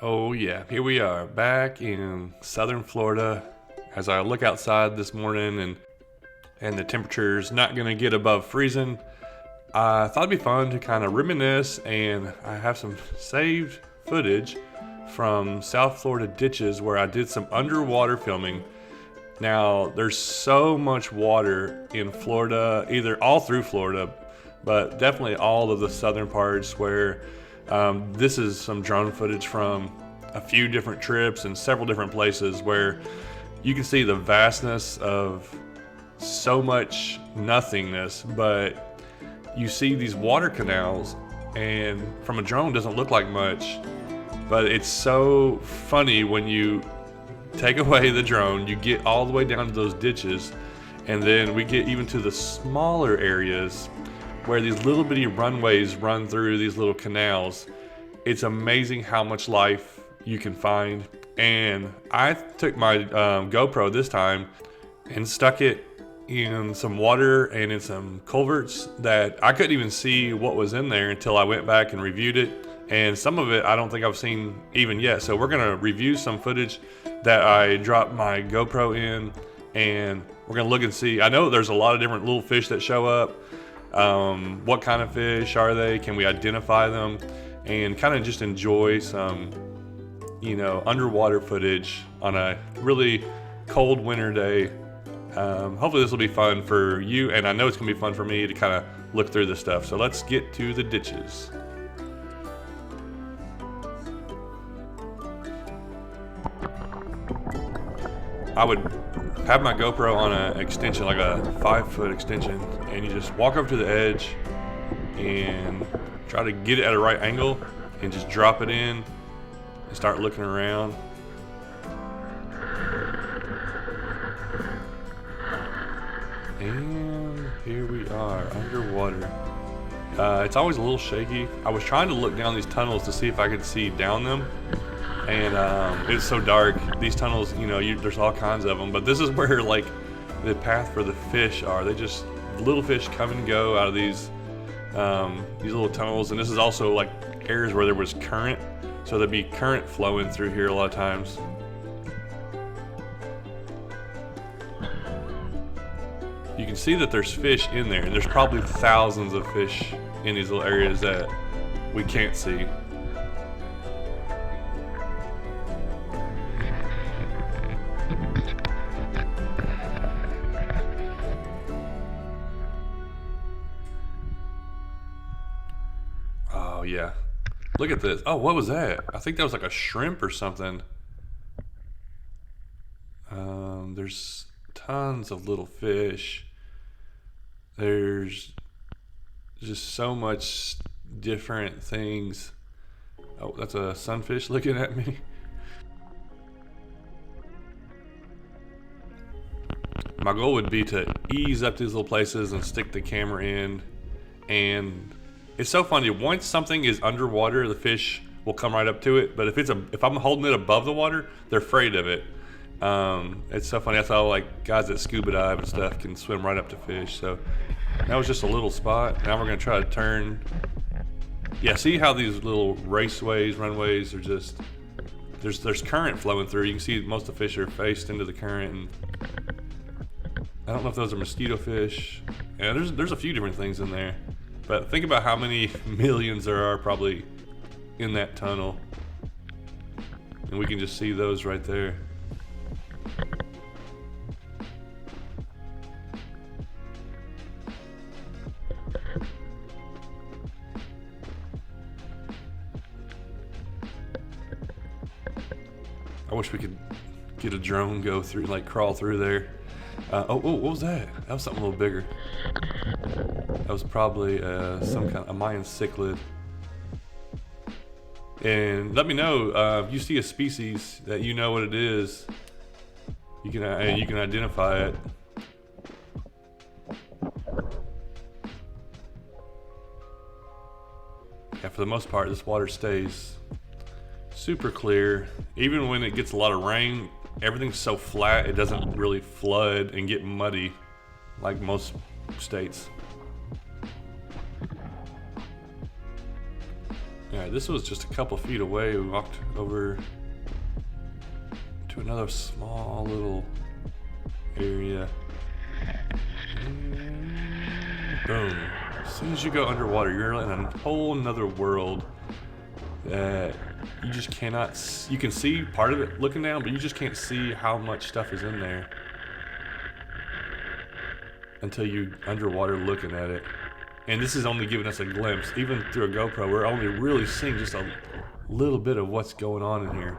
Oh yeah, here we are back in southern Florida. As I look outside this morning and the temperature's not gonna get above freezing, I thought it'd be fun to kind of reminisce, and I have some saved footage from South Florida ditches where I did some underwater filming. Now, there's so much water in Florida, either all through Florida, but definitely all of the southern parts where this is some drone footage from a few different trips and several different places where you can see the vastness of so much nothingness, but you see these water canals, and from a drone doesn't look like much, but it's so funny when you take away the drone, you get all the way down to those ditches, and then we get even to the smaller areas where these little bitty runways run through these little canals. It's amazing how much life you can find. And I took my GoPro this time and stuck it in some water and in some culverts that I couldn't even see what was in there until I went back and reviewed it. And some of it I don't think I've seen even yet. So we're gonna review some footage that I dropped my GoPro in, and we're gonna look and see. I know there's a lot of different little fish that show up. What kind of fish are they? Can we identify them? And kind of just enjoy some, underwater footage on a really cold winter day. Hopefully this will be fun for you, and I know it's gonna be fun for me to kind of look through this stuff. So let's get to the ditches. I would have my GoPro on an extension, like a 5-foot extension, and you just walk up to the edge and try to get it at a right angle and just drop it in and start looking around. And here we are underwater. It's always a little shaky. I was trying to look down these tunnels to see if I could see down them, and it's so dark. These tunnels, there's all kinds of them, but this is where like the path for the fish are. They just, little fish come and go out of these little tunnels, and this is also like areas where there was current, so there'd be current flowing through here a lot of times. You can see that there's fish in there, and there's probably thousands of fish in these little areas that we can't see. Oh yeah, look at this. Oh, what was that? I think that was like a shrimp or something. There's tons of little fish. There's just so much different things. Oh, that's a sunfish looking at me. My goal would be to ease up these little places and stick the camera in, and it's so funny. Once something is underwater, the fish will come right up to it. But if I'm holding it above the water, they're afraid of it. It's so funny. That's how like guys that scuba dive and stuff can swim right up to fish. So that was just a little spot. Now we're gonna try to turn. Yeah, see how these little raceways, runways are just there's current flowing through. You can see most of the fish are faced into the current, and I don't know if those are mosquito fish. Yeah, there's a few different things in there. But think about how many millions there are probably in that tunnel. And we can just see those right there. I wish we could get a drone, go through, like crawl through there. Oh, what was that? That was something a little bigger. That was probably some kind of a Mayan cichlid. And let me know if you see a species that you know what it is. You can identify it. Yeah, for the most part, this water stays super clear. Even when it gets a lot of rain, everything's so flat it doesn't really flood and get muddy like most states. Yeah, this was just a couple feet away. We walked over to another small little area. And boom. As soon as you go underwater, you're in a whole nother world that you just cannot. You can see part of it looking down, but you just can't see how much stuff is in there until you're underwater looking at it. And this is only giving us a glimpse. Even through a GoPro, we're only really seeing just a little bit of what's going on in here.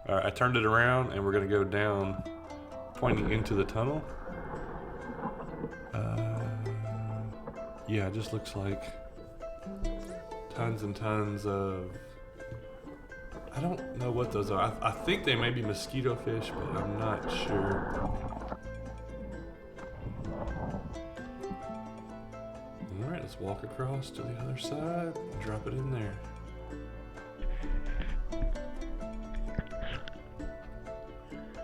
All right, I turned it around and we're gonna go down, pointing into the tunnel. Yeah, it just looks like tons and tons of, I don't know what those are. I think they may be mosquito fish, but I'm not sure. All right, let's walk across to the other side and drop it in there.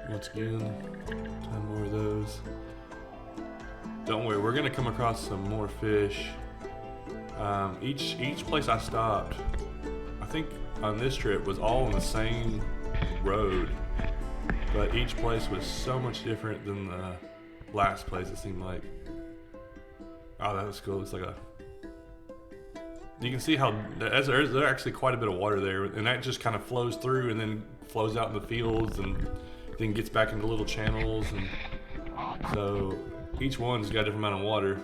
Once again, 10 more of those. Don't worry, we're gonna come across some more fish. Each place I stopped, I think on this trip, was all on the same road, but each place was so much different than the last place, it seemed like. Oh, that was cool. It's like a, you can see how there's actually quite a bit of water there, and that just kind of flows through and then flows out in the fields and then gets back into little channels, and so each one's got a different amount of water.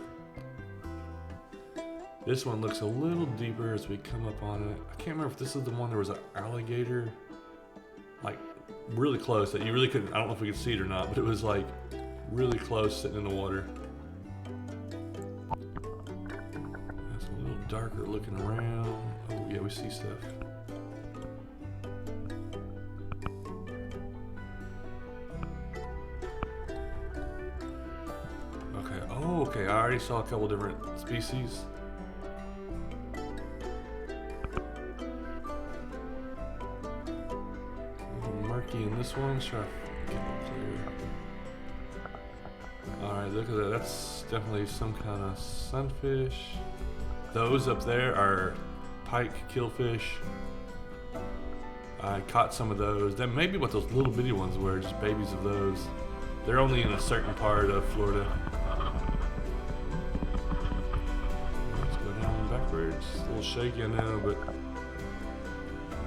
This one looks a little deeper as we come up on it. I can't remember if this is the one there was an alligator, like really close that you really couldn't, I don't know if we could see it or not, but it was like really close sitting in the water. It's a little darker looking around. Oh yeah, we see stuff. Okay, I already saw a couple different species. A little murky in this one. Try to get it clear. Alright, look at that. That's definitely some kind of sunfish. Those up there are pike killfish. I caught some of those. That may be what those little bitty ones were, just babies of those. They're only in a certain part of Florida. It's a little shaky, I know, but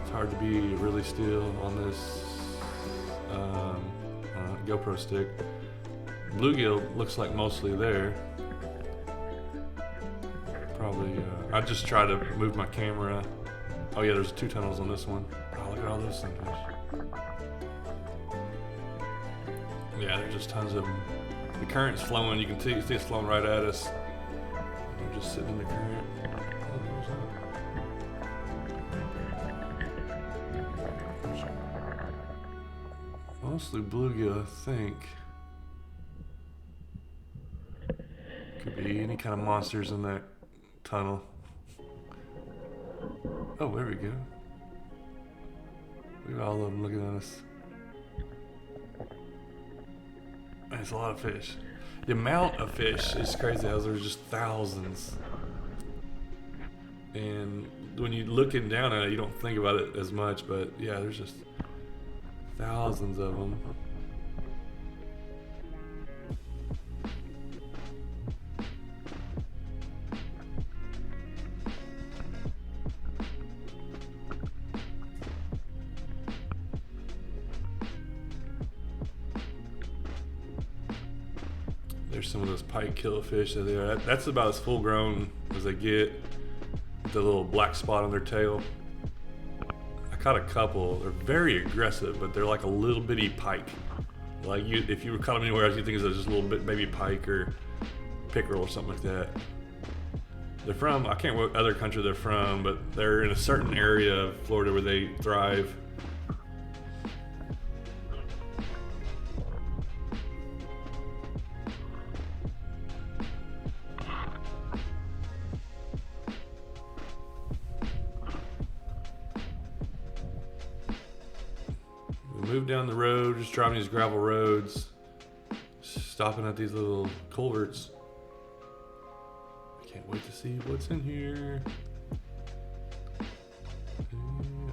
it's hard to be really still on this GoPro stick. Bluegill looks like mostly there. Probably, I just try to move my camera. Oh yeah, there's 2 tunnels on this one. Oh, look at all those sunfish. Yeah, there's just tons of them. The current's flowing, you can see it's flowing right at us. They're just sitting in the current. Mostly bluegill, I think. Could be any kind of monsters in that tunnel. Oh, there we go. Look at all of them looking at us. There's a lot of fish. The amount of fish is crazy, as there's just thousands. And when you're looking down at it, you don't think about it as much, but yeah, there's just thousands of them. There's some of those pike killifish that they are. That's about as full grown as they get. The little black spot on their tail. I caught a couple. They're very aggressive, but they're like a little bitty pike. Like if you were caught them anywhere else, you think it's just a little bit baby pike or pickerel or something like that. They're from, I can't remember what other country they're from, but they're in a certain area of Florida where they thrive. move down the road, just driving these gravel roads, stopping at these little culverts. I can't wait to see what's in here.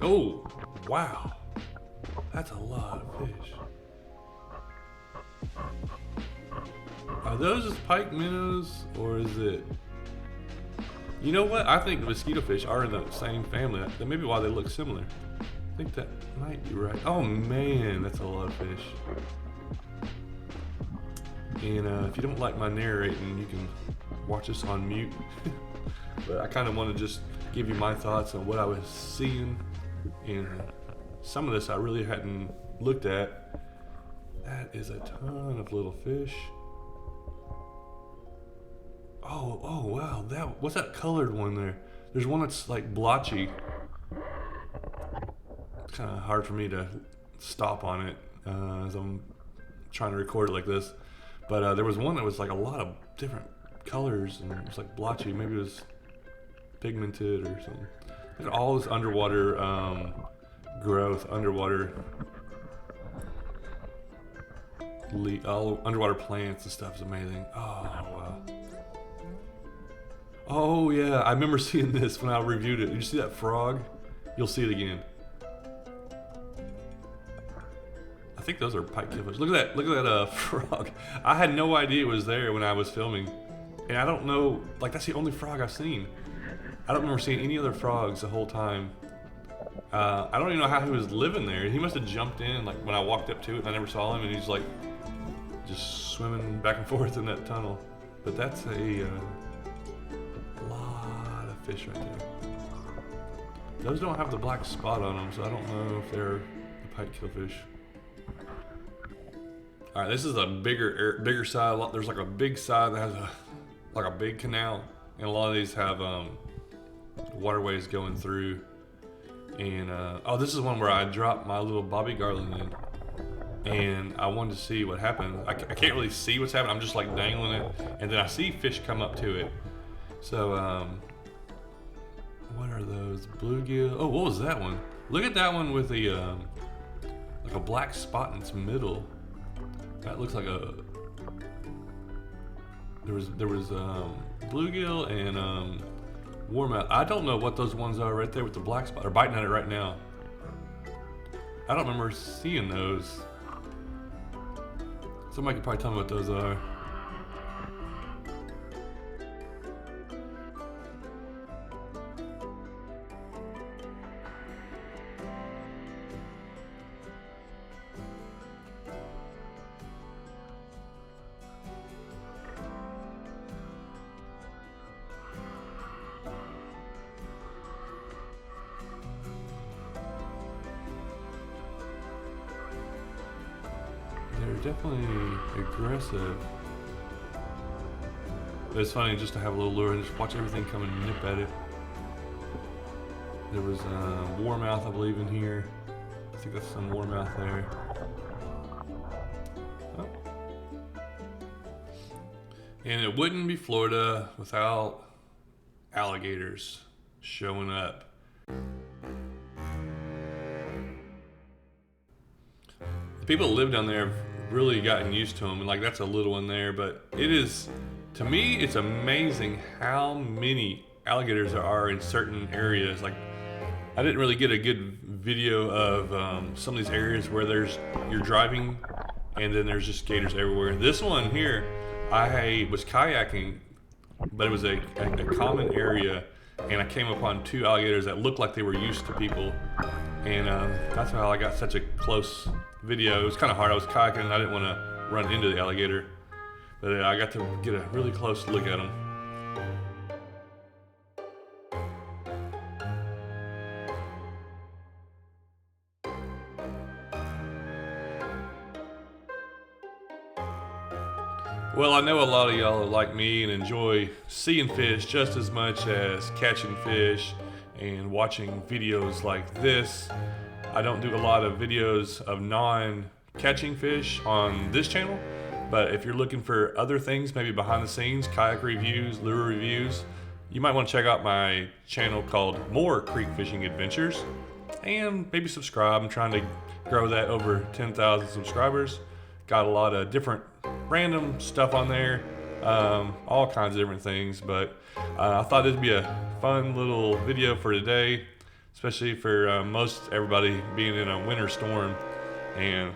Oh, wow. That's a lot of fish. Are those pike minnows, or is it... You know what? I think the mosquito fish are in the same family. That may be why they look similar. I think that might be right. Oh man, that's a lot of fish. And if you don't like my narrating, you can watch this on mute. But I kind of want to just give you my thoughts on what I was seeing. And some of this I really hadn't looked at. That is a ton of little fish. Oh wow, what's that colored one there? There's one that's like blotchy. It's kind of hard for me to stop on it as I'm trying to record it like this. But there was one that was like a lot of different colors and it was like blotchy. Maybe it was pigmented or something. Look at all this underwater growth, underwater all underwater plants and stuff is amazing. Oh wow. Oh yeah, I remember seeing this when I reviewed it. Did you see that frog? You'll see it again. I think those are pike killfish. Look at that frog. I had no idea it was there when I was filming. And I don't know, like that's the only frog I've seen. I don't remember seeing any other frogs the whole time. I don't even know how he was living there. He must have jumped in like when I walked up to it and I never saw him and he's like just swimming back and forth in that tunnel. But that's a lot of fish right there. Those don't have the black spot on them, so I don't know if they're the pike killfish. All right, this is a bigger side. There's like a big side that has like a big canal, and a lot of these have waterways going through. And oh, this is one where I dropped my little bobby garland in, and I wanted to see what happened. I can't really see what's happening. I'm just like dangling it, and then I see fish come up to it. So what are those? Bluegill. Oh, what was that one? Look at that one with the like a black spot in its middle. That looks like a. There was bluegill and warmouth. I don't know what those ones are right there with the black spot. They're biting at it right now. I don't remember seeing those. Somebody could probably tell me what those are. They're definitely aggressive. But it's funny just to have a little lure and just watch everything come and nip at it. There was warmouth, I believe, in here. I think that's some warmouth there. Oh. And it wouldn't be Florida without alligators showing up. The people that live down there have really gotten used to them, and like that's a little one there, but it is, to me, it's amazing how many alligators there are in certain areas. Like, I didn't really get a good video of some of these areas where you're driving and then there's just gators everywhere. This one here, I was kayaking, but it was a common area, and I came upon two alligators that looked like they were used to people, and that's how I got such a close video. It was kind of hard. I was kayaking and I didn't want to run into the alligator, but I got to get a really close look at him. Well, I know a lot of y'all are like me and enjoy seeing fish just as much as catching fish and watching videos like this. I don't do a lot of videos of non-catching fish on this channel, but if you're looking for other things, maybe behind the scenes, kayak reviews, lure reviews, you might want to check out my channel called More Creek Fishing Adventures. and maybe subscribe. I'm trying to grow that over 10,000 subscribers. Got a lot of different random stuff on there, all kinds of different things, but I thought it'd be a fun little video for today, especially for most everybody being in a winter storm, and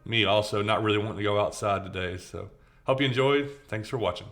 me also not really wanting to go outside today. So hope you enjoyed. Thanks for watching.